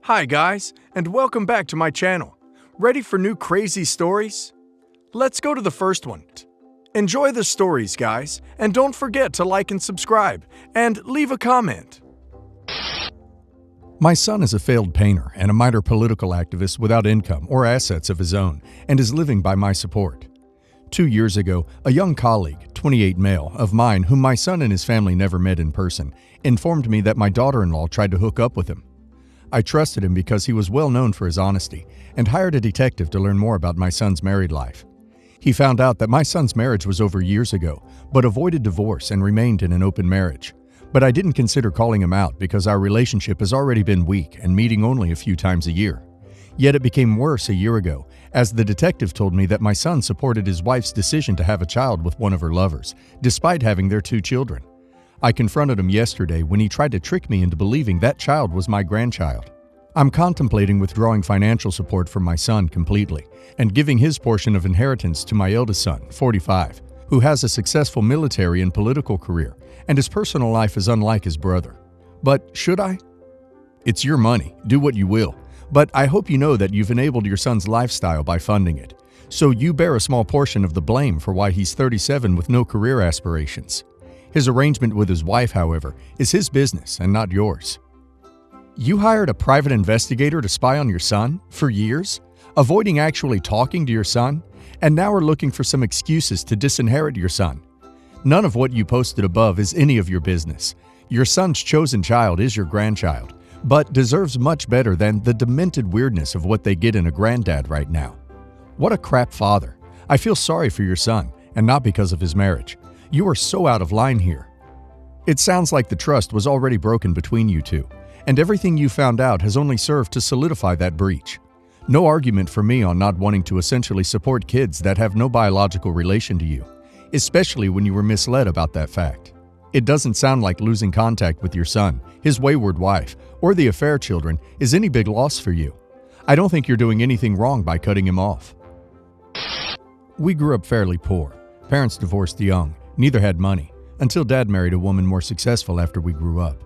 Hi guys, and welcome back to my channel. Ready for new crazy stories? Let's go to the first one. Enjoy the stories, guys, and don't forget to like and subscribe, and leave a comment. My son is a failed painter and a minor political activist without income or assets of his own, and is living by my support. 2 years ago, a young colleague, 28 male, of mine whom my son and his family never met in person, informed me that my daughter-in-law tried to hook up with him. I trusted him because he was well known for his honesty and hired a detective to learn more about my son's married life. He found out that my son's marriage was over years ago, but avoided divorce and remained in an open marriage. But I didn't consider calling him out because our relationship has already been weak and meeting only a few times a year. Yet it became worse a year ago, as the detective told me that my son supported his wife's decision to have a child with one of her lovers, despite having their 2 children. I confronted him yesterday when he tried to trick me into believing that child was my grandchild. I'm contemplating withdrawing financial support from my son completely and giving his portion of inheritance to my eldest son, 45, who has a successful military and political career, and his personal life is unlike his brother. But should I? It's your money, do what you will, but I hope you know that you've enabled your son's lifestyle by funding it, so you bear a small portion of the blame for why he's 37 with no career aspirations. His arrangement with his wife, however, is his business and not yours. You hired a private investigator to spy on your son for years, avoiding actually talking to your son, and now are looking for some excuses to disinherit your son. None of what you posted above is any of your business. Your son's chosen child is your grandchild, but deserves much better than the demented weirdness of what they get in a granddad right now. What a crap father. I feel sorry for your son, and not because of his marriage. You are so out of line here. It sounds like the trust was already broken between you two, and everything you found out has only served to solidify that breach. No argument for me on not wanting to essentially support kids that have no biological relation to you, especially when you were misled about that fact. It doesn't sound like losing contact with your son, his wayward wife, or the affair children is any big loss for you. I don't think you're doing anything wrong by cutting him off. We grew up fairly poor. Parents divorced young. Neither had money, until Dad married a woman more successful after we grew up.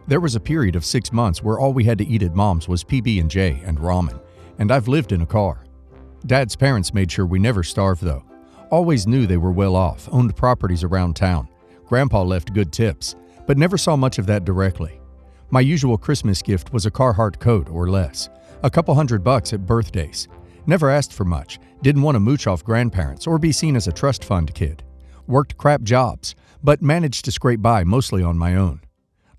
There was a period of 6 months where all we had to eat at Mom's was PB&J and ramen, and I've lived in a car. Dad's parents made sure we never starved though. Always knew they were well off, owned properties around town. Grandpa left good tips, but never saw much of that directly. My usual Christmas gift was a Carhartt coat or less, a couple $100 at birthdays. Never asked for much, didn't want to mooch off grandparents or be seen as a trust fund kid. Worked crap jobs, but managed to scrape by mostly on my own.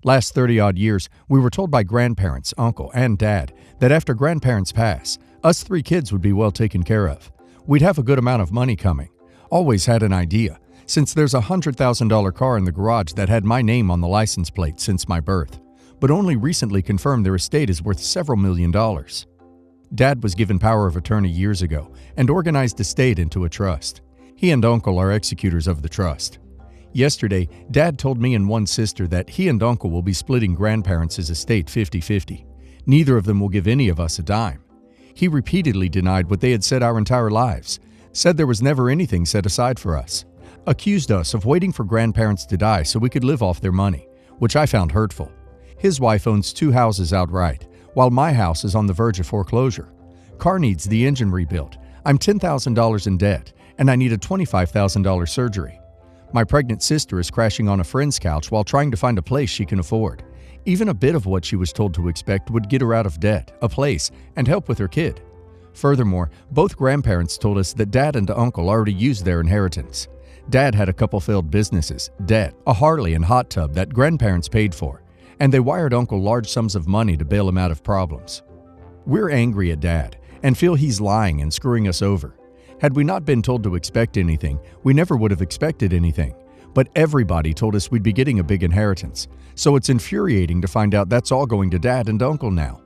Last 30-odd years, we were told by grandparents, uncle, and dad that after grandparents pass, us 3 kids would be well taken care of. We'd have a good amount of money coming. Always had an idea, since there's a $100,000 car in the garage that had my name on the license plate since my birth, but only recently confirmed their estate is worth several $1,000,000. Dad was given power of attorney years ago and organized the estate into a trust. He and Uncle are executors of the trust. Yesterday, Dad told me and one sister that he and Uncle will be splitting grandparents' estate 50-50. Neither of them will give any of us a dime. He repeatedly denied what they had said our entire lives, said there was never anything set aside for us, accused us of waiting for grandparents to die so we could live off their money, which I found hurtful. His wife owns 2 houses outright, while my house is on the verge of foreclosure. Car needs the engine rebuilt. I'm $10,000 in debt, and I need a $25,000 surgery. My pregnant sister is crashing on a friend's couch while trying to find a place she can afford. Even a bit of what she was told to expect would get her out of debt, a place, and help with her kid. Furthermore, both grandparents told us that Dad and Uncle already used their inheritance. Dad had a couple failed businesses, debt, a Harley and hot tub that grandparents paid for, and they wired Uncle large sums of money to bail him out of problems. We're angry at Dad and feel he's lying and screwing us over. Had we not been told to expect anything, we never would have expected anything. But everybody told us we'd be getting a big inheritance, so it's infuriating to find out that's all going to Dad and Uncle now.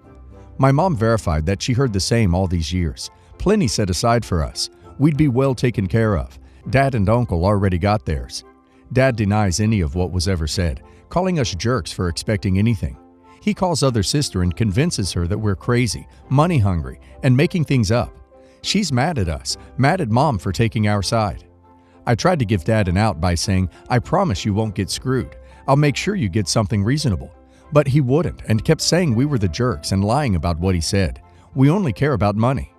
My mom verified that she heard the same all these years. Plenty set aside for us. We'd be well taken care of. Dad and Uncle already got theirs. Dad denies any of what was ever said, calling us jerks for expecting anything. He calls other sister and convinces her that we're crazy, money hungry, and making things up. She's mad at us, mad at Mom for taking our side. I tried to give Dad an out by saying, I promise you won't get screwed. I'll make sure you get something reasonable. But he wouldn't and kept saying we were the jerks and lying about what he said. We only care about money.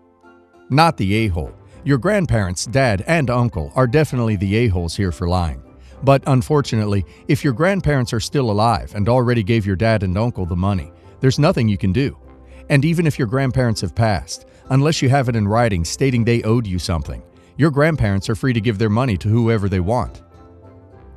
Not the a-hole. Your grandparents, dad, and uncle are definitely the a-holes here for lying. But unfortunately, if your grandparents are still alive and already gave your dad and uncle the money, there's nothing you can do. And even if your grandparents have passed, unless you have it in writing stating they owed you something, your grandparents are free to give their money to whoever they want.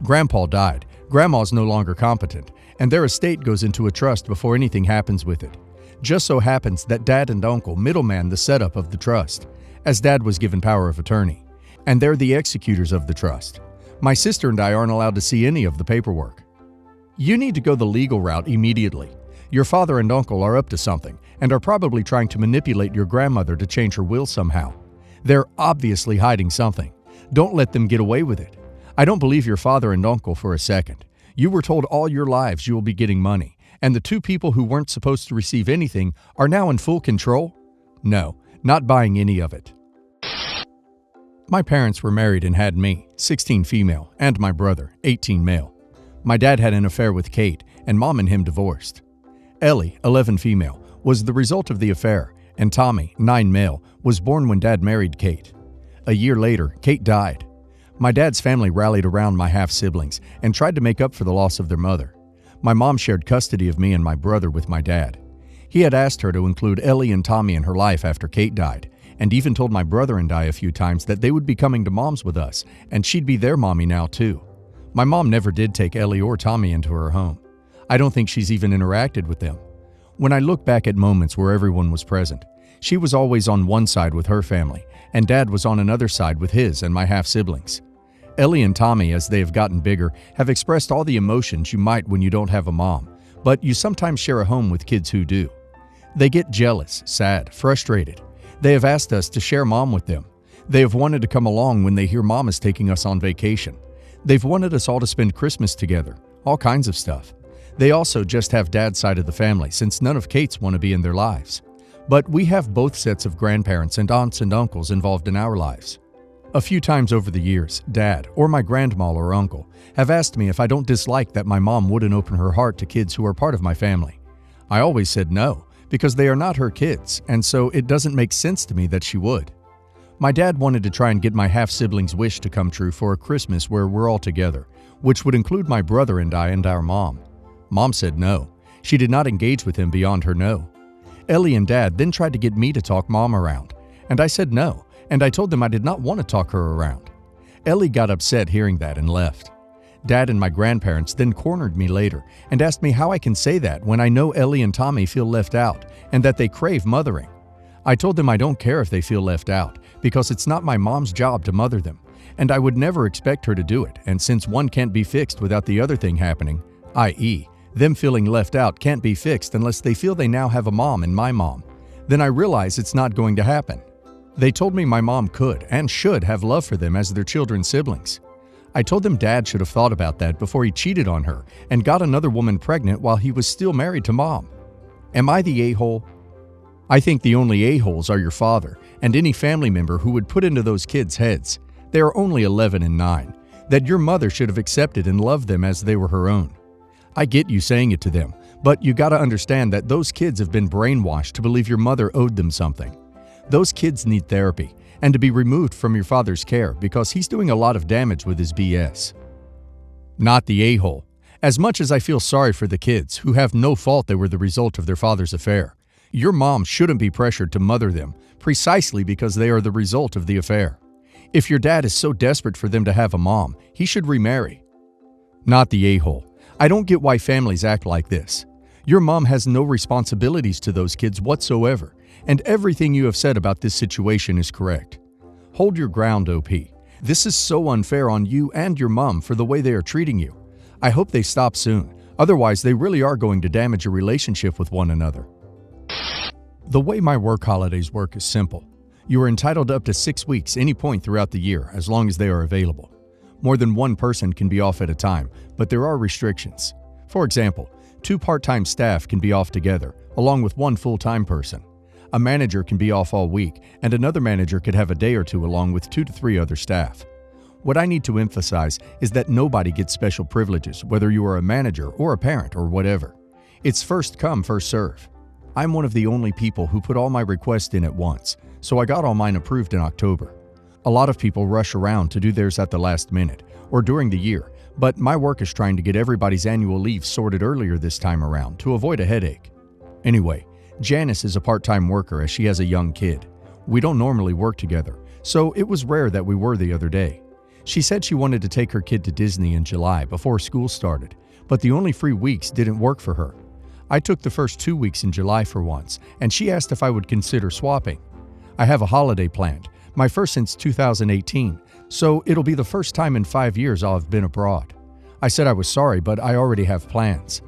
Grandpa died, Grandma's no longer competent, and their estate goes into a trust before anything happens with it. Just so happens that dad and uncle middleman the setup of the trust, as dad was given power of attorney, and they're the executors of the trust. My sister and I aren't allowed to see any of the paperwork. You need to go the legal route immediately. Your father and uncle are up to something and are probably trying to manipulate your grandmother to change her will somehow. They're obviously hiding something. Don't let them get away with it. I don't believe your father and uncle for a second. You were told all your lives you will be getting money, and the two people who weren't supposed to receive anything are now in full control? No, not buying any of it. My parents were married and had me, 16 female, and my brother, 18 male. My dad had an affair with Kate, and Mom and him divorced. Ellie, 11 female, was the result of the affair, and Tommy, 9 male, was born when Dad married Kate. A year later, Kate died. My dad's family rallied around my half-siblings and tried to make up for the loss of their mother. My mom shared custody of me and my brother with my dad. He had asked her to include Ellie and Tommy in her life after Kate died, and even told my brother and I a few times that they would be coming to Mom's with us, and she'd be their mommy now too. My mom never did take Ellie or Tommy into her home. I don't think she's even interacted with them. When I look back at moments where everyone was present, she was always on one side with her family, and Dad was on another side with his and my half-siblings. Ellie and Tommy, as they have gotten bigger, have expressed all the emotions you might when you don't have a mom, but you sometimes share a home with kids who do. They get jealous, sad, frustrated. They have asked us to share Mom with them. They have wanted to come along when they hear Mom is taking us on vacation. They've wanted us all to spend Christmas together, all kinds of stuff. They also just have Dad's side of the family, since none of Kate's want to be in their lives. But we have both sets of grandparents and aunts and uncles involved in our lives. A few times over the years, Dad or my grandma or uncle have asked me if I don't dislike that my mom wouldn't open her heart to kids who are part of my family. I always said no, because they are not her kids, and so it doesn't make sense to me that she would. My dad wanted to try and get my half-siblings' wish to come true for a Christmas where we're all together, which would include my brother and I and our mom. Mom said no. She did not engage with him beyond her no. Ellie and Dad then tried to get me to talk Mom around, and I said no, and I told them I did not want to talk her around. Ellie got upset hearing that and left. Dad and my grandparents then cornered me later and asked me how I can say that when I know Ellie and Tommy feel left out and that they crave mothering. I told them I don't care if they feel left out because it's not my mom's job to mother them, and I would never expect her to do it, and since one can't be fixed without the other thing happening, i.e., them feeling left out can't be fixed unless they feel they now have a mom in my mom, then I realize it's not going to happen. They told me my mom could and should have love for them as their children's siblings. I told them Dad should have thought about that before he cheated on her and got another woman pregnant while he was still married to Mom. Am I the a-hole? I think the only a-holes are your father and any family member who would put into those kids' heads, they are only 11 and 9, that your mother should have accepted and loved them as they were her own. I get you saying it to them, but you gotta understand that those kids have been brainwashed to believe your mother owed them something. Those kids need therapy and to be removed from your father's care because he's doing a lot of damage with his BS. Not the a-hole. As much as I feel sorry for the kids who have no fault they were the result of their father's affair, your mom shouldn't be pressured to mother them precisely because they are the result of the affair. If your dad is so desperate for them to have a mom, he should remarry. Not the a-hole. I don't get why families act like this. Your mom has no responsibilities to those kids whatsoever, and everything you have said about this situation is correct. Hold your ground, OP. This is so unfair on you and your mom for the way they are treating you. I hope they stop soon, otherwise they really are going to damage your relationship with one another. The way my work holidays work is simple. You are entitled to up to 6 weeks any point throughout the year as long as they are available. More than one person can be off at a time, but there are restrictions. For example, 2 part-time staff can be off together, along with 1 full-time person. A manager can be off all week, and another manager could have a day or 2 along with 2 to 3 other staff. What I need to emphasize is that nobody gets special privileges, whether you are a manager or a parent or whatever. It's first come, first serve. I'm one of the only people who put all my requests in at once, so I got all mine approved in October. A lot of people rush around to do theirs at the last minute or during the year, but my work is trying to get everybody's annual leave sorted earlier this time around to avoid a headache. Anyway, Janice is a part-time worker as she has a young kid. We don't normally work together, so it was rare that we were the other day. She said she wanted to take her kid to Disney in July before school started, but the only free weeks didn't work for her. I took the first 2 weeks in July for once, and she asked if I would consider swapping. I have a holiday planned, my first since 2018, so it'll be the first time in 5 years I'll have been abroad. I said I was sorry, but I already have plans.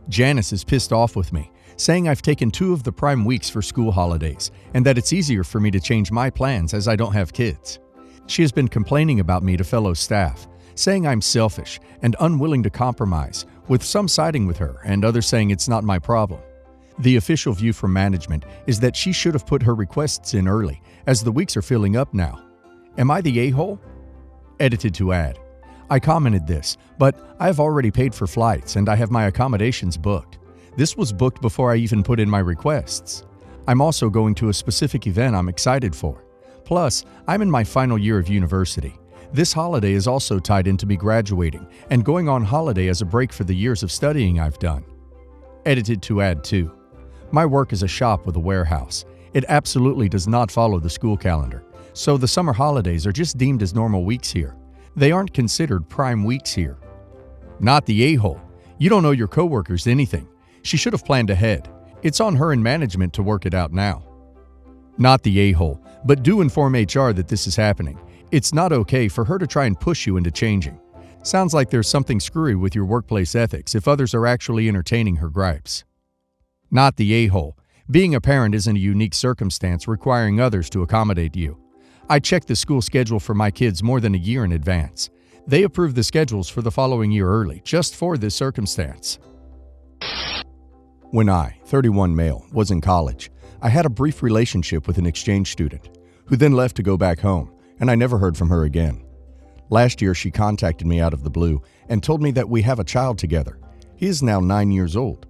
Janice is pissed off with me, saying I've taken 2 of the prime weeks for school holidays and that it's easier for me to change my plans as I don't have kids. She has been complaining about me to fellow staff, saying I'm selfish and unwilling to compromise, with some siding with her and others saying it's not my problem. The official view from management is that she should have put her requests in early, as the weeks are filling up now. Am I the a-hole? Edited to add. I commented this, but I have already paid for flights and I have my accommodations booked. This was booked before I even put in my requests. I'm also going to a specific event I'm excited for. Plus, I'm in my final year of university. This holiday is also tied into me graduating and going on holiday as a break for the years of studying I've done. Edited to add too. My work is a shop with a warehouse. It absolutely does not follow the school calendar, so the summer holidays are just deemed as normal weeks here. They aren't considered prime weeks here. Not the a-hole. You don't know your coworkers anything. She should have planned ahead. It's on her and management to work it out now. Not the a-hole, but do inform HR that this is happening. It's not okay for her to try and push you into changing. Sounds like there's something screwy with your workplace ethics if others are actually entertaining her gripes. Not the a-hole. Being a parent isn't a unique circumstance requiring others to accommodate you. I check the school schedule for my kids more than a year in advance. They approve the schedules for the following year early, just for this circumstance. When I, 31 male, was in college, I had a brief relationship with an exchange student, who then left to go back home, and I never heard from her again. Last year, she contacted me out of the blue and told me that we have a child together. He is now 9 years old.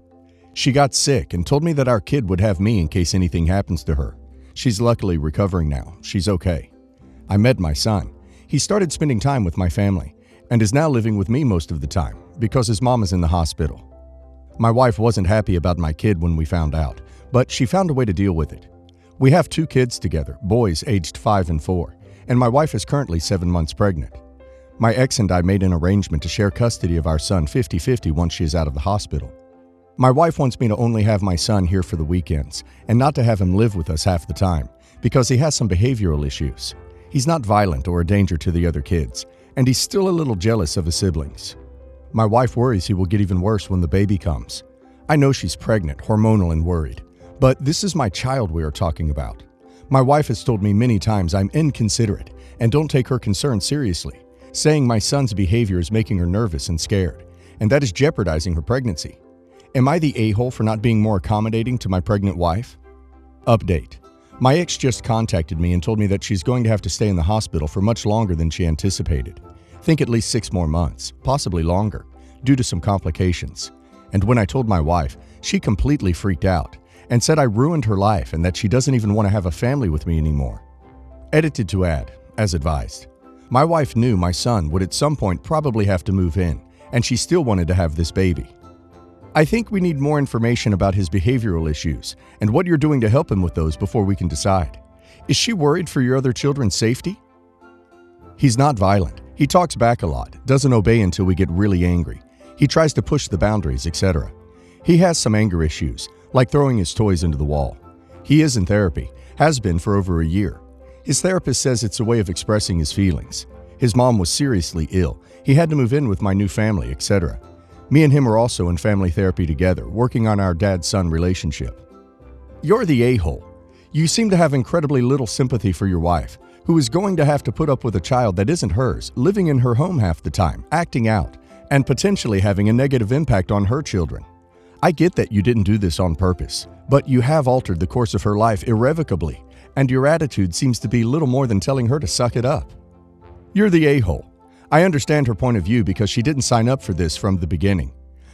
She got sick and told me that our kid would have me in case anything happens to her. She's luckily recovering now. She's okay. I met my son. He started spending time with my family and is now living with me most of the time because his mom is in the hospital. My wife wasn't happy about my kid when we found out, but she found a way to deal with it. We have 2 kids together, boys aged 5 and 4, and my wife is currently 7 months pregnant. My ex and I made an arrangement to share custody of our son 50-50 once she is out of the hospital. My wife wants me to only have my son here for the weekends and not to have him live with us half the time because he has some behavioral issues. He's not violent or a danger to the other kids, and he's still a little jealous of his siblings. My wife worries he will get even worse when the baby comes. I know she's pregnant, hormonal, and worried, but this is my child we are talking about. My wife has told me many times I'm inconsiderate and don't take her concerns seriously, saying my son's behavior is making her nervous and scared, and that is jeopardizing her pregnancy. Am I the a-hole for not being more accommodating to my pregnant wife? Update. My ex just contacted me and told me that she's going to have to stay in the hospital for much longer than she anticipated. Think at least 6 more months, possibly longer, due to some complications. And when I told my wife, she completely freaked out and said I ruined her life and that she doesn't even want to have a family with me anymore. Edited to add, as advised. My wife knew my son would at some point probably have to move in, and she still wanted to have this baby. I think we need more information about his behavioral issues and what you're doing to help him with those before we can decide. Is she worried for your other children's safety? He's not violent. He talks back a lot, doesn't obey until we get really angry. He tries to push the boundaries, etc. He has some anger issues, like throwing his toys into the wall. He is in therapy, has been for over a year. His therapist says it's a way of expressing his feelings. His mom was seriously ill. He had to move in with my new family, etc. Me and him are also in family therapy together, working on our dad-son relationship. You're the a-hole. You seem to have incredibly little sympathy for your wife, who is going to have to put up with a child that isn't hers, living in her home half the time, acting out, and potentially having a negative impact on her children. I get that you didn't do this on purpose, but you have altered the course of her life irrevocably, and your attitude seems to be little more than telling her to suck it up. You're the a-hole. I understand her point of view because she didn't sign up for this from the beginning.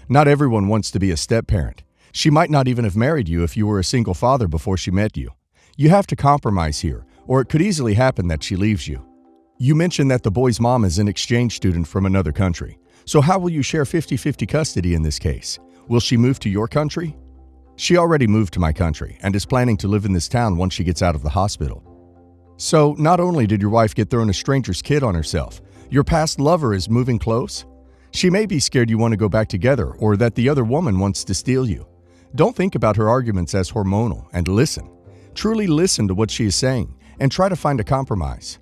Not everyone wants to be a step-parent. She might not even have married you if you were a single father before she met you. You have to compromise here, or it could easily happen that she leaves you. You mentioned that the boy's mom is an exchange student from another country. So how will you share 50-50 custody in this case? Will she move to your country? She already moved to my country and is planning to live in this town once she gets out of the hospital. So not only did your wife get thrown a stranger's kid on herself, your past lover is moving close? She may be scared you want to go back together or that the other woman wants to steal you. Don't think about her arguments as hormonal and listen. Truly listen to what she is saying and try to find a compromise.